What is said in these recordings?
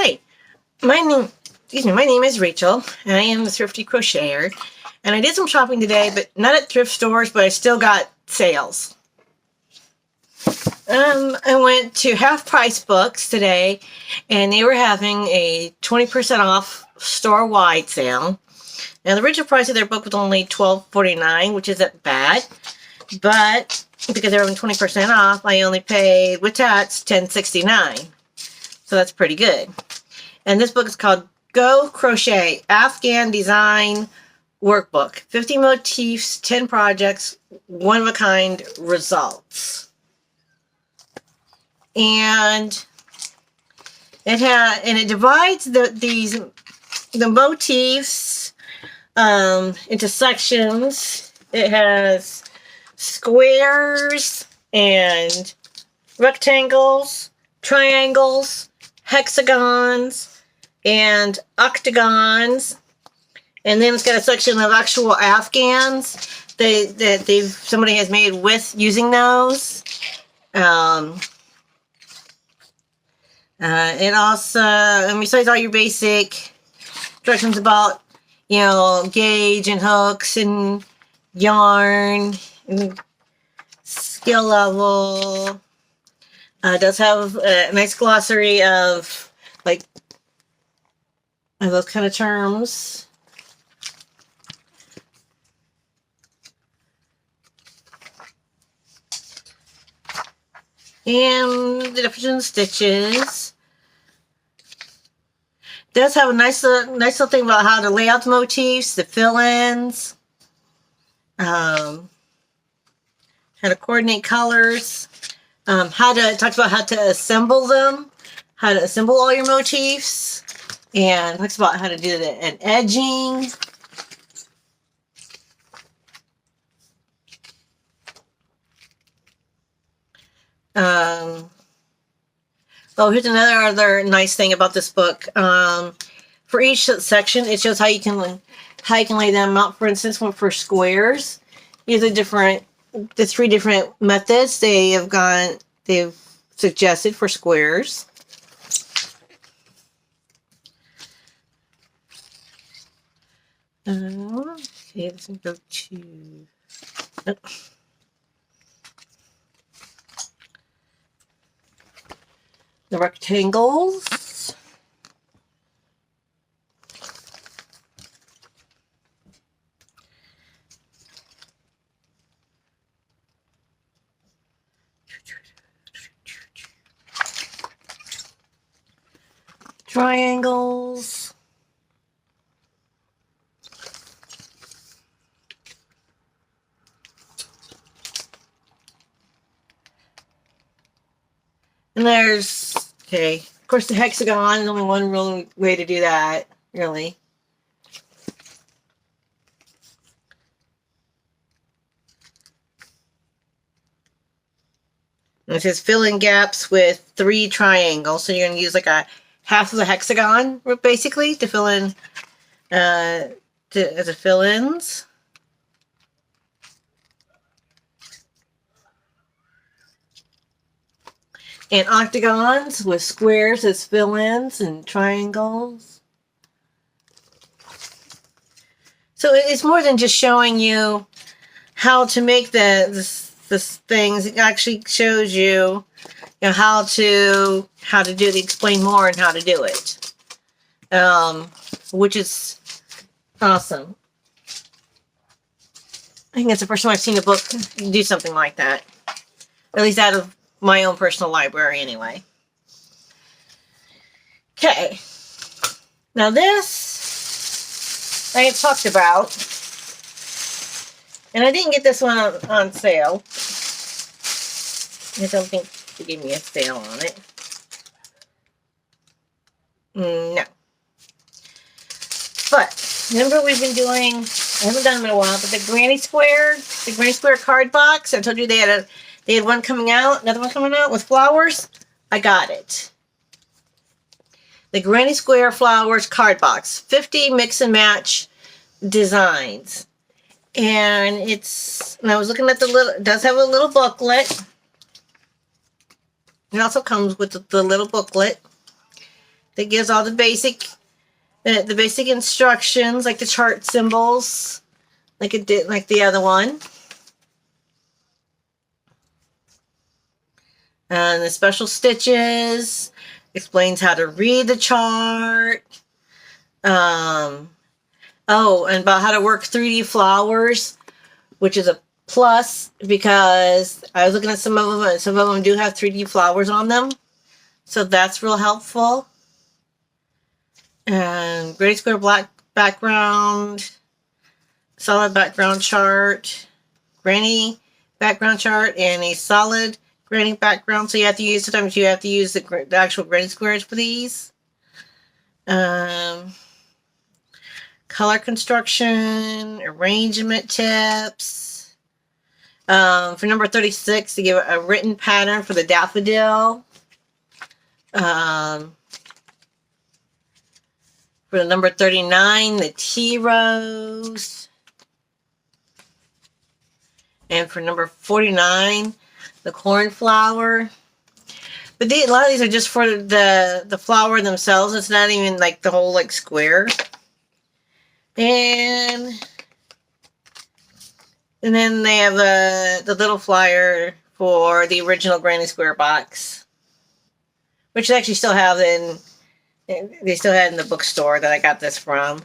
Hi, my name is Rachel, and I am the Thrifty Crocheter. And I did some shopping today, but not at thrift stores, but I still got sales. I went to Half Price Books today, and they were having a 20% off store-wide sale. Now, the original price of their book was only $12.49, which isn't bad, but because they're having 20% off, I only paid, with tax, $10.69. So that's pretty good. And this book is called Go Crochet Afghan Design Workbook. 50 motifs, 10 projects, one-of-a-kind results. And it divides the motifs into sections. It has squares and rectangles, triangles, hexagons, and octagons. And then it's got a section of actual Afghans that somebody has made with using those. It also, and besides all your basic directions about, gauge and hooks and yarn and skill level, it does have a nice glossary of those kind of terms. And the different stitches. It does have a nice little thing about how to lay out the motifs, the fill-ins, how to coordinate colors, it talks about how to assemble them, how to assemble all your motifs, and talks about how to do an edging. Here's another nice thing about this book. For each section, it shows how you can lay them out. For instance, for squares, these are the 3 different methods they've suggested for squares. Okay, let's go to. The rectangles. Triangles. And there's, of course, the hexagon. There's only one real way to do that, really. And it says fill in gaps with 3 triangles. So you're going to use like a half of the hexagon, basically, to fill in, as a fill-ins. And octagons with squares as fill-ins and triangles. So it's more than just showing you how to make this things. It actually shows you, how to explain more and how to do it, which is awesome. I think that's the first time I've seen a book do something like that, at least out of my own personal library, anyway. Okay. Now this I have talked about, and I didn't get this one on sale. I don't think they gave me a sale on it. No. But remember, we've been doing, I haven't done them in a while, but the Granny Square card box. I told you they had one coming out, another one coming out with flowers. I got it. The Granny Square Flowers card box. 50 mix and match designs. And I was looking at it does have a little booklet. It also comes with the little booklet. that gives all the basic instructions, like the chart symbols, like it did, like the other one. And the special stitches explains how to read the chart. Oh, and about how to work 3D flowers, which is a plus because I was looking at some of them, and some of them do have 3D flowers on them. So that's real helpful. And gray square black background, solid background chart, granny background chart, and a solid granny background. So you have to use, sometimes you have to use the actual granny squares for these. Color construction, arrangement tips. For number 36, to give a written pattern for the daffodil. For the number 39, the tea rose. And for number 49, the cornflower. But a lot of these are just for the flower themselves. It's not even like the whole like square. And then they have the little flyer for the original Granny Square box, which they actually still have they still had in the bookstore that I got this from,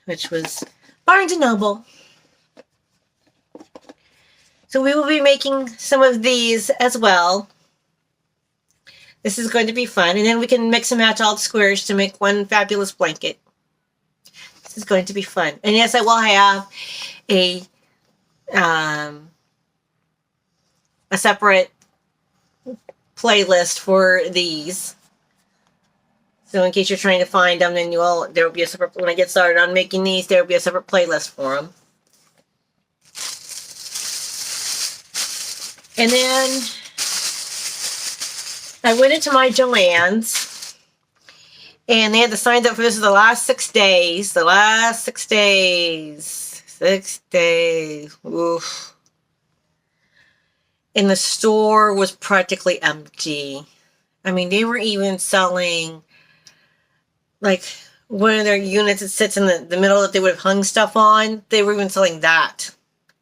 which was Barnes & Noble. So we will be making some of these as well. This is going to be fun. And then we can mix and match all the squares to make one fabulous blanket. This is going to be fun. And yes, I will have a separate playlist for these. So in case you're trying to find them, then there will be a separate, when I get started on making these, there will be a separate playlist for them. And then I went into my Joann's, and they had the signs up for this is the last 6 days. The last 6 days. 6 days. Oof. And the store was practically empty. I mean, they were even selling like one of their units that sits in the middle that they would have hung stuff on. They were even selling that.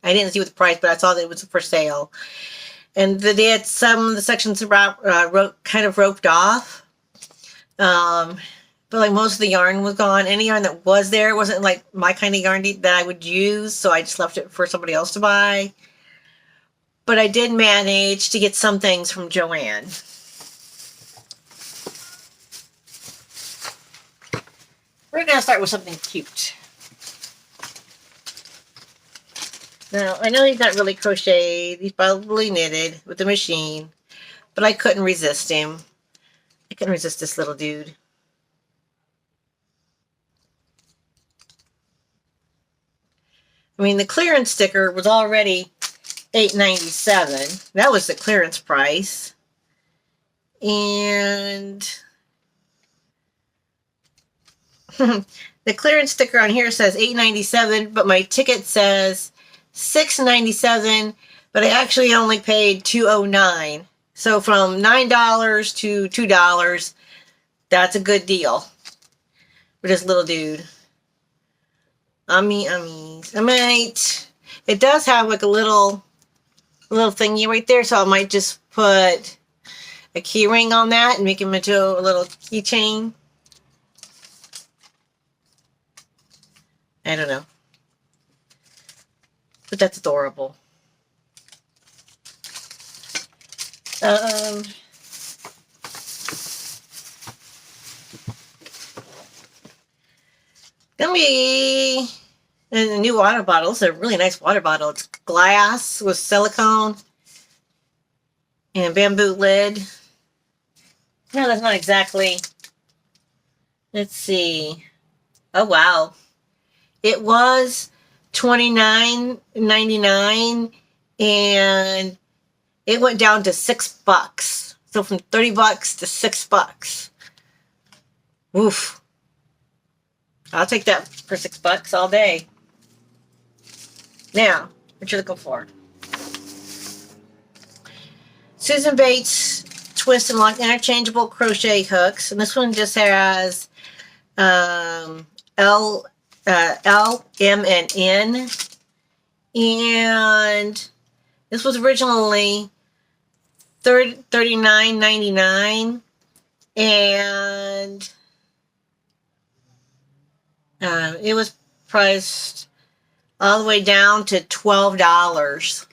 I didn't see what the price, but I saw that it was for sale. And they had some of the sections kind of roped off. But like most of the yarn was gone. Any yarn that was there wasn't like my kind of yarn that I would use. So I just left it for somebody else to buy. But I did manage to get some things from Joann. We're going to start with something cute. Now, I know he's not really crocheted. He's probably knitted with the machine. But I couldn't resist him. I couldn't resist this little dude. I mean, the clearance sticker was already $8.97. That was the clearance price. And the clearance sticker on here says $8.97, but my ticket says $6.97, but I actually only paid $2.09. So from $9 to $2, that's a good deal for this little dude. I might. It does have like a little thingy right there, so I might just put a key ring on that and make him into a little keychain. I don't know. But that's adorable. Gonna be a new water bottle. It's a really nice water bottle. It's glass with silicone and bamboo lid. No, that's not exactly. Let's see. Oh wow. It was $29.99 and it went down to $6. So from $30 to $6. Oof. I'll take that for $6 all day. Now, what you looking for? Susan Bates twist and lock interchangeable crochet hooks, and this one just has L, M, and N. And this was originally $39.99, and it was priced all the way down to $12.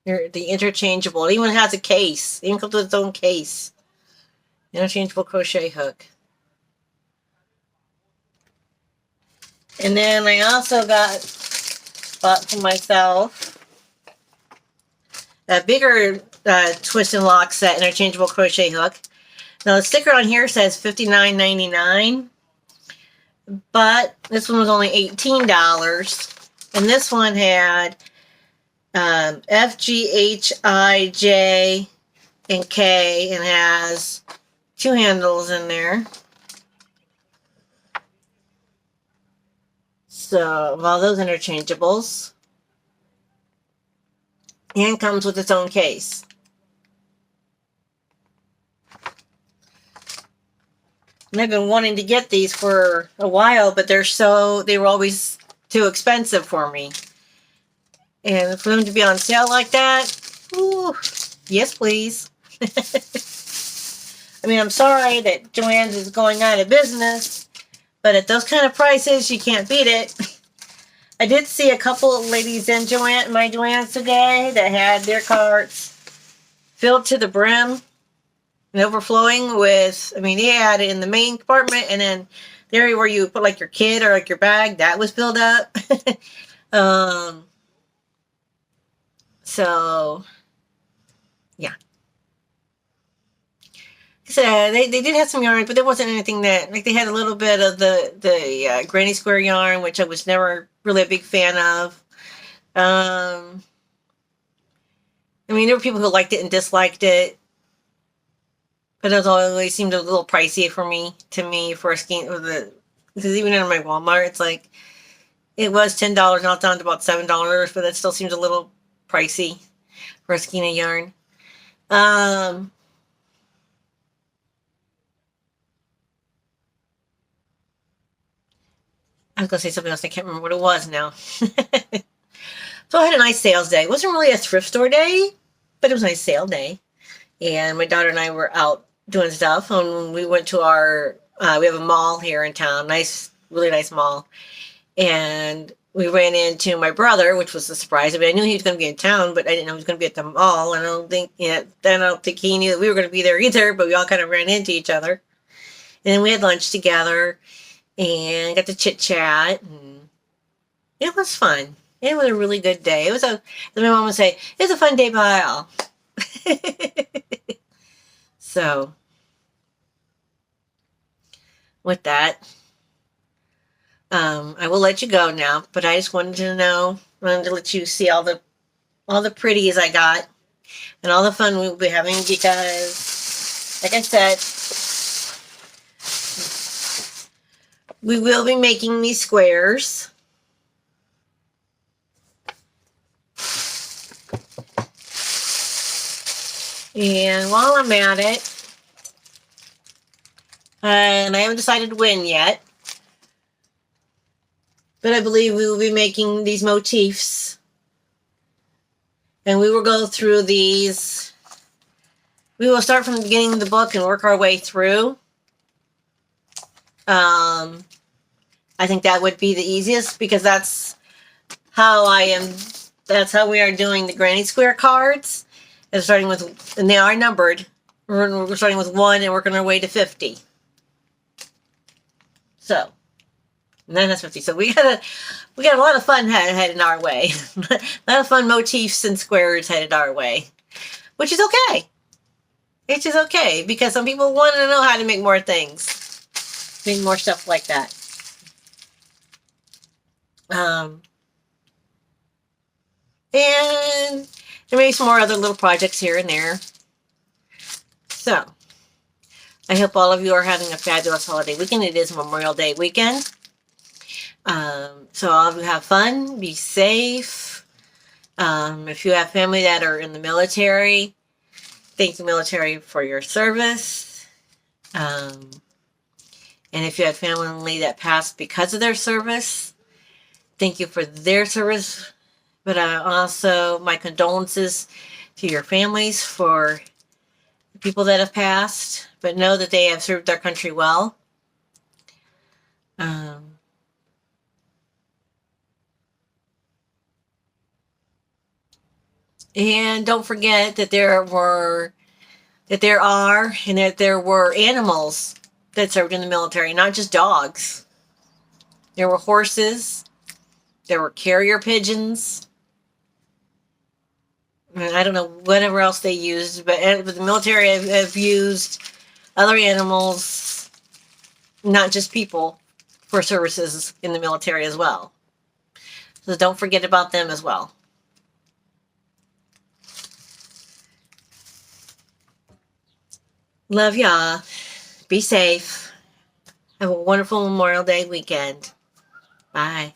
The interchangeable. It even has a case. It even comes with its own case. Interchangeable crochet hook. And then I also bought for myself a bigger twist and lock set interchangeable crochet hook. Now the sticker on here says $59.99, but this one was only $18, and this one had F, G, H, I, J, and K, and has 2 handles in there. So, all those interchangeables. And comes with its own case. And I've been wanting to get these for a while, but they were always too expensive for me. And for them to be on sale like that, ooh, yes please. I mean, I'm sorry that Joann's is going out of business, but at those kind of prices, you can't beat it. I did see a couple of ladies in my Joann's today that had their carts filled to the brim and overflowing with, I mean, they had it in the main compartment, and then the area where you put like your kid or like your bag, that was filled up. So, yeah. So they did have some yarn, but there wasn't anything that, like, they had a little bit of the Granny Square yarn, which I was never really a big fan of. I mean, there were people who liked it and disliked it, but it always seemed a little pricey to me for a skein of because even in my Walmart, it's like, it was $10, now it's down to about $7, but that still seems a little pricey for a skein of yarn. I was going to say something else. I can't remember what it was now. So I had a nice sales day. It wasn't really a thrift store day, but it was a nice sale day. And my daughter and I were out doing stuff. And we went to we have a mall here in town. Nice, really nice mall. And we ran into my brother, which was a surprise. I mean, I knew he was going to be in town, but I didn't know he was going to be at the mall. And I don't think he knew that we were going to be there either, but we all kind of ran into each other. And then we had lunch together and got to chit chat, and it was fun. It was a really good day. As my mom would say, it was a fun day by all. So, with that, I will let you go now, but I just wanted to let you see all the pretties I got and all the fun we'll be having, because, like I said, we will be making these squares. And while I'm at it, and I haven't decided when yet, but I believe we will be making these motifs. And we will go through these. We will start from the beginning of the book and work our way through. I think that would be the easiest, because that's how we are doing the Granny Square cards. And starting with, and they are numbered. We're starting with 1 and working our way to 50. So, and then that's 50. So we got a lot of fun headed our way. A lot of fun motifs and squares headed our way, which is okay. It's just okay, because some people want to know how to make more things, make more stuff like that. And there may be some more other little projects here and there. So, I hope all of you are having a fabulous holiday weekend. It is Memorial Day weekend. So all of you have fun, be safe, If you have family that are in the military, thank the military for your service. And if you have family that passed because of their service, thank you for their service. But also, my condolences to your families for the people that have passed, but know that they have served our country well. And don't forget that there are, and that there were animals that served in the military, not just dogs. There were horses, there were carrier pigeons, and I don't know whatever else they used, but the military have used other animals, not just people, for services in the military as well. So don't forget about them as well. Love y'all. Be safe. Have a wonderful Memorial Day weekend. Bye.